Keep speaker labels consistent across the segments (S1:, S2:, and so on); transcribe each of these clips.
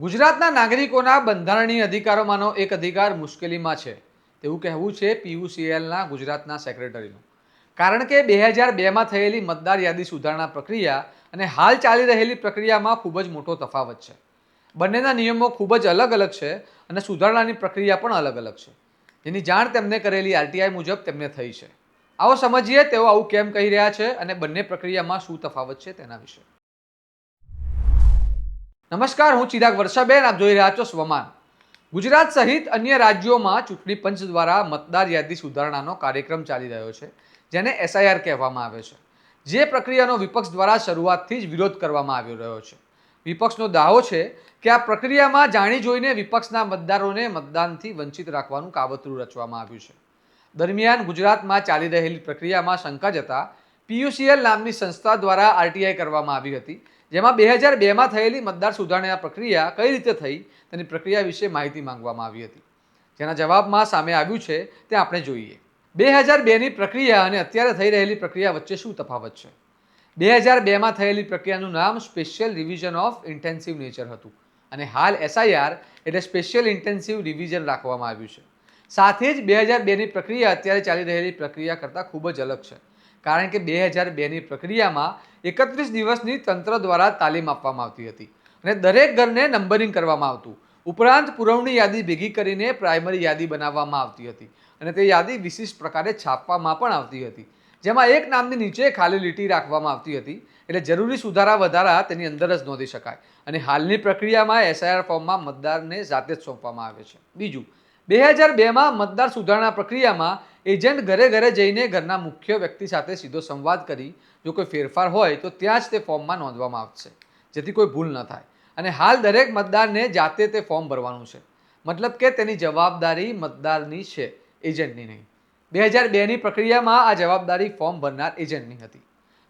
S1: ગુજરાતના નાગરિકોના બંધારણીય અધિકારોમાંનો એક અધિકાર મુશ્કેલીમાં છે તેવું કહેવું છે પીયુસીએલના ગુજરાતના સેક્રેટરીનું. કારણ કે 2002માં થયેલી મતદાર યાદી સુધારણા પ્રક્રિયા અને હાલ ચાલી રહેલી પ્રક્રિયામાં ખૂબ જ મોટો તફાવત છે. બંનેના નિયમો ખૂબ જ અલગ અલગ છે અને સુધારણાની પ્રક્રિયા પણ અલગ અલગ છે, જેની જાણ તેમને કરેલી આરટીઆઈ મુજબ તેમને થઈ છે. આવો સમજીએ તેઓ આવું કેમ કહી રહ્યા છે અને બંને પ્રક્રિયામાં શું તફાવત છે તેના વિશે. નમસ્કાર, હું ચિરાગ વર્ષાબેન, આપ જોઈ રહ્યા છો સ્વમાન. ગુજરાત સહિત અન્ય રાજ્યોમાં ચૂંટણી પંચ દ્વારા મતદાર યાદી સુધારણાનો કાર્યક્રમ ચાલી રહ્યો છે, જેને એસઆઈઆર કહેવામાં આવે છે. જે પ્રક્રિયાનો વિપક્ષ દ્વારા શરૂઆતથી જ વિરોધ કરવામાં આવી રહ્યો છે. વિપક્ષનો દાવો છે કે આ પ્રક્રિયામાં જાણી જોઈને વિપક્ષના મતદારોને મતદાનથી વંચિત રાખવાનું કાવતરું રચવામાં આવ્યું છે. દરમિયાન ગુજરાતમાં ચાલી રહેલી પ્રક્રિયામાં શંકા જતા પીયુસીએલ નામની સંસ્થા દ્વારા આરટીઆઈ કરવામાં આવી હતી, જેમાં 2002માં થયેલી મતદાર સુધારણા પ્રક્રિયા કઈ રીતે થઈ તેની પ્રક્રિયા વિશે માહિતી માંગવામાં આવી હતી. જેના જવાબમાં સામે આવ્યું છે તે આપણે જોઈએ. 2002ની પ્રક્રિયા અને અત્યારે થઈ રહેલી પ્રક્રિયા વચ્ચે શું તફાવત છે? 2002માં થયેલી પ્રક્રિયાનું નામ special revision of intensive nature હતું અને હાલ એસઆઈઆર એટલે સ્પેશિયલ ઇન્ટેન્સિવ રિવિઝન રાખવામાં આવ્યું છે. સાથે જ 2002ની પ્રક્રિયા અત્યારે ચાલી રહેલી પ્રક્રિયા કરતાં ખૂબ જ અલગ છે, કારણ કે 2002ની પ્રક્રિયામાં 31 દિવસની તંત્ર દ્વારા તાલીમ આપવામાં આવતી હતી અને દરેક ઘરને નંબરિંગ કરવામાં આવતું. ઉપરાંત પુરવણી યાદી ભેગી કરીને પ્રાઇમરી યાદી બનાવવામાં આવતી હતી અને તે યાદી વિશિષ્ટ પ્રકારે છાપવામાં પણ આવતી હતી, જેમાં એક નામની નીચે ખાલી લીટી રાખવામાં આવતી હતી, એટલે જરૂરી સુધારા વધારા તેની અંદર જ નોંધી શકાય. અને હાલની પ્રક્રિયામાં એસઆઈઆર ફોર્મમાં મતદારને જાતે જ સોંપવામાં આવે છે. બીજું, 2002માં મતદાર સુધારણા પ્રક્રિયામાં એજન્ટ ઘરે ઘરે જઈને ઘરના મુખ્ય વ્યક્તિ સાથે સીધો સંવાદ કરી જો કોઈ ફેરફાર હોય તો ત્યાં જ તે ફોર્મમાં નોંધવામાં આવશે, જેથી કોઈ ભૂલ ન થાય. અને હાલ દરેક મતદારને જાતે તે ફોર્મ ભરવાનું છે, મતલબ કે તેની જવાબદારી મતદારની છે, એજન્ટની નહીં. 2002ની પ્રક્રિયામાં આ જવાબદારી ફોર્મ ભરનાર એજન્ટની હતી.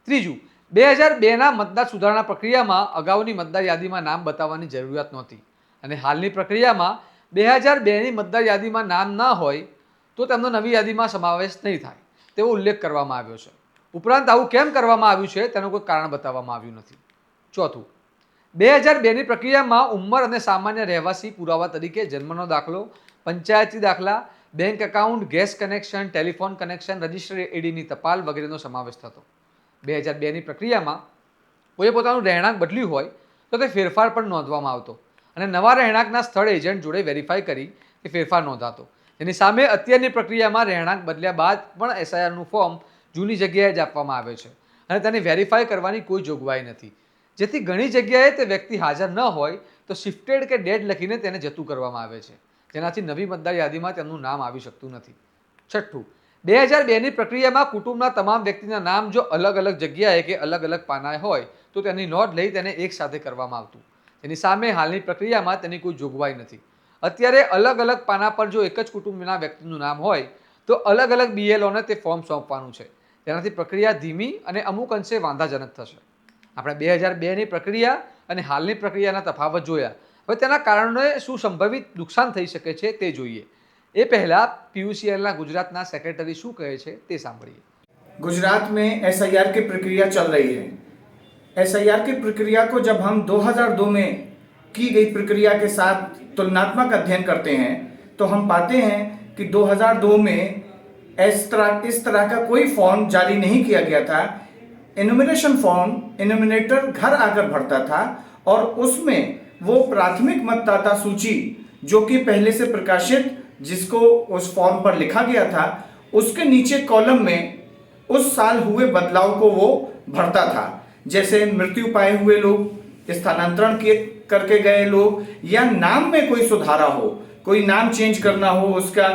S1: ત્રીજું, 2002ના મતદાર સુધારણા પ્રક્રિયામાં અગાઉની મતદાર યાદીમાં નામ બતાવવાની જરૂરિયાત નહોતી અને હાલની પ્રક્રિયામાં 2002ની મતદાર યાદીમાં નામ ન હોય તો તેમનો નવી યાદીમાં સમાવેશ નહીં થાય તેવો ઉલ્લેખ કરવામાં આવ્યો છે. ઉપરાંત આવું કેમ કરવામાં આવ્યું છે તેનું કોઈ કારણ બતાવવામાં આવ્યું નથી. ચોથું, 2002ની પ્રક્રિયામાં ઉંમર અને સામાન્ય રહેવાસી પુરાવા તરીકે જન્મનો દાખલો, પંચાયતી દાખલા, bank account, gas connection, telephone connection, register એડીની ટપાલ વગેરેનો સમાવેશ થતો. 2002ની પ્રક્રિયામાં કોઈએ પોતાનું રહેણાંક બદલ્યું હોય તો તે ફેરફાર પણ નોંધવામાં આવતો અને નવા રહેણાંકના સ્થળ એજન્ટ જોડે વેરીફાઈ કરી તે ફેરફાર નોંધાતો. એની સામે અત્યારની પ્રક્રિયામાં રહેણાંક બદલ્યા બાદ પણ એસઆઈઆરનું ફોર્મ જૂની જગ્યાએ જ આપવામાં આવે છે અને તેને વેરીફાઈ કરવાની કોઈ જોગવાઈ નથી, જેથી ઘણી જગ્યાએ તે વ્યક્તિ હાજર ન હોય તો શિફ્ટેડ કે ડેડ લખીને તેને જતું કરવામાં આવે છે, જેનાથી નવી મતદાર યાદીમાં તેમનું નામ આવી શકતું નથી. છઠ્ઠું, 2002ની પ્રક્રિયામાં કુટુંબના તમામ વ્યક્તિના નામ જો અલગ અલગ જગ્યાએ કે અલગ અલગ પાનાએ હોય તો તેની નોંધ લઈ તેને એક સાથે કરવામાં આવતું. તેની સામે હાલની પ્રક્રિયામાં તેની કોઈ જોગવાઈ નથી. અત્યારે અલગ અલગ પાના પર જો એક જ કુટુંબના વ્યક્તિનું નામ હોય તો અલગ અલગ બીએલઓને તે ફોર્મ સોંપવાનું છે, તેનાથી પ્રક્રિયા ધીમી અને અમુક અંશે વાંધાજનક થશે. આપણે 2002ની પ્રક્રિયા અને હાલની પ્રક્રિયાના તફાવત જોયા. હવે તેના કારણે શું સંભવિત નુકસાન થઈ શકે છે તે જોઈએ. એ પહેલા पीयूसीएल गुजरात सेक्रेटरी शू कहे छे ते सांभळीए.
S2: गुजरात में एसआईआर की प्रक्रिया चल रही है. एसआईआर की प्रक्रिया को जब हम 2002 में की गई प्रक्रिया के साथ तुलनात्मक अध्ययन करते हैं तो हम पाते हैं कि 2002 में इस तरह का कोई फॉर्म जारी नहीं किया गया था. एनुमिनेशन फॉर्म एनुमिनेटर घर आकर भरता था और उसमें वो प्राथमिक मतदाता सूची जो कि पहले से प्रकाशित जिसको उस फॉर्म पर लिखा गया था उसके नीचे कॉलम में उस साल हुए बदलाव को वो भरता था. जैसे मृत्यु पाए हुए लोग, स्थानांतरण करके गए लोग, या नाम में कोई सुधारा हो, कोई नाम चेंज करना हो, उसका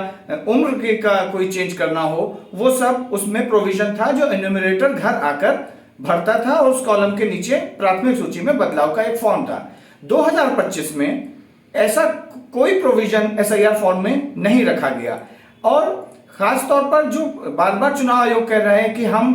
S2: उम्र का कोई चेंज करना हो, वो सब उसमें प्रोविजन था जो एन्यूमरेटर घर आकर भरता था और उस कॉलम के नीचे प्राथमिक सूची में बदलाव का एक फॉर्म था. 2025 में ऐसा कोई प्रोविजन एसआईआर फॉर्म में नहीं रखा गया और खास तौर पर जो बार बार चुनाव आयोग कह रहे हैं कि हम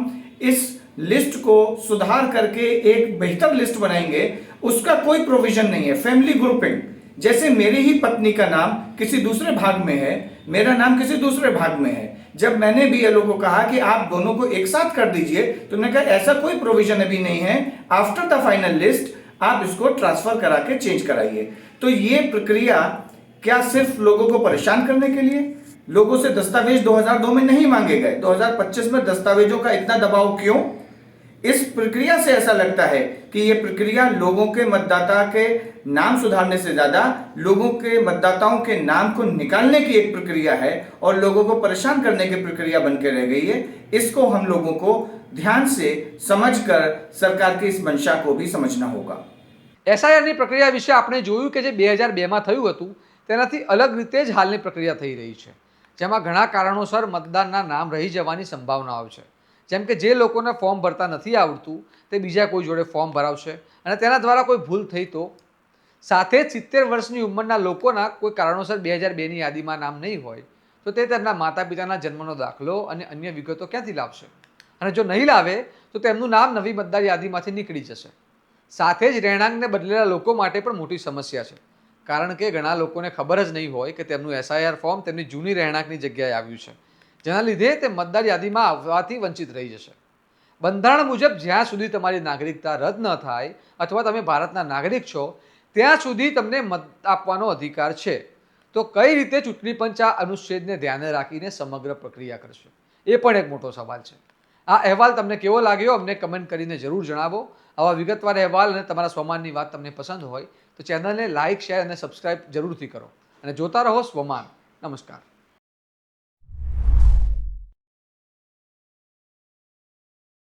S2: इस लिस्ट को सुधार करके एक बेहतर लिस्ट बनाएंगे, उसका कोई प्रोविजन नहीं है. फैमिली ग्रुपिंग, जैसे मेरी ही पत्नी का नाम किसी दूसरे भाग में है, मेरा नाम किसी दूसरे भाग में है, जब मैंने बीएलओ को कहा कि आप दोनों को एक साथ कर दीजिए तो उन्होंने कहा ऐसा कोई प्रोविजन अभी नहीं है, आफ्टर द फाइनल लिस्ट आप इसको ट्रांसफर करा के चेंज कराइए. तो ये प्रक्रिया क्या सिर्फ लोगों को परेशान करने के लिए? लोगों से दस्तावेज 2002 में नहीं मांगे गए, 2025 में दस्तावेजों का इतना दबाव क्यों? इस प्रक्रिया से ऐसा लगता है कि ये प्रक्रिया लोगों के मतदाता के नाम सुधारने से ज्यादा लोगों के मतदाताओं के नाम को निकालने की एक प्रक्रिया है और लोगों को परेशान करने की प्रक्रिया बन के रह गई है। इसको हम लोगों को ध्यान से समझकर सरकार की इस मंशा को भी समझना होगा।
S1: એસઆઈઆરની પ્રક્રિયા વિશે આપણે જોયું કે જે 2002માં થયું હતું તેનાથી અલગ રીતે જ હાલની પ્રક્રિયા થઈ રહી છે, જેમાં ઘણા કારણોસર મતદારના નામ રહી જવાની સંભાવનાઓ છે. જેમ કે જે લોકોને ફોર્મ ભરતા નથી આવડતું તે બીજા કોઈ જોડે ફોર્મ ભરાવશે અને તેના દ્વારા કોઈ ભૂલ થઈ તો સાથે જ 70 વર્ષની ઉંમરના લોકોના કોઈ કારણોસર 2002ની યાદીમાં નામ નહીં હોય તો તે તેમના માતા પિતાના જન્મનો દાખલો અને અન્ય વિગતો ક્યાંથી લાવશે? અને જો નહીં લાવે તો તેમનું નામ નવી મતદાર યાદીમાંથી નીકળી જશે. સાથે જ રહેણાંકને બદલેલા લોકો માટે પણ મોટી સમસ્યા છે, કારણ કે ઘણા લોકોને ખબર જ નહીં હોય કે તેમનું એસઆઈઆર ફોર્મ તેમની જૂની રહેણાંકની જગ્યાએ આવ્યું છે, જેના લીધે તે મતદાર યાદીમાં આવવાથી વંચિત રહી જશે. બંધારણ મુજબ જ્યાં સુધી તમારી નાગરિકતા રદ ન થાય અથવા તમે ભારતના નાગરિક છો ત્યાં સુધી તમને મત આપવાનો અધિકાર છે. તો કઈ રીતે ચૂંટણી પંચ આ અનુચ્છેદને ધ્યાને રાખીને સમગ્ર પ્રક્રિયા કરશે? એ પણ એક મોટો સવાલ છે. આ અહેવાલ તમને કેવો લાગ્યો અમને કમેન્ટ કરીને જરૂર જણાવો. આવા વિગતવાર અહેવાલ અને તમારા સ્વમાનની વાત તમને પસંદ હોય તો ચેનલને લાઇક, શેર અને સબસ્ક્રાઇબ જરૂરથી કરો અને જોતા રહો સ્વમાન. નમસ્કાર.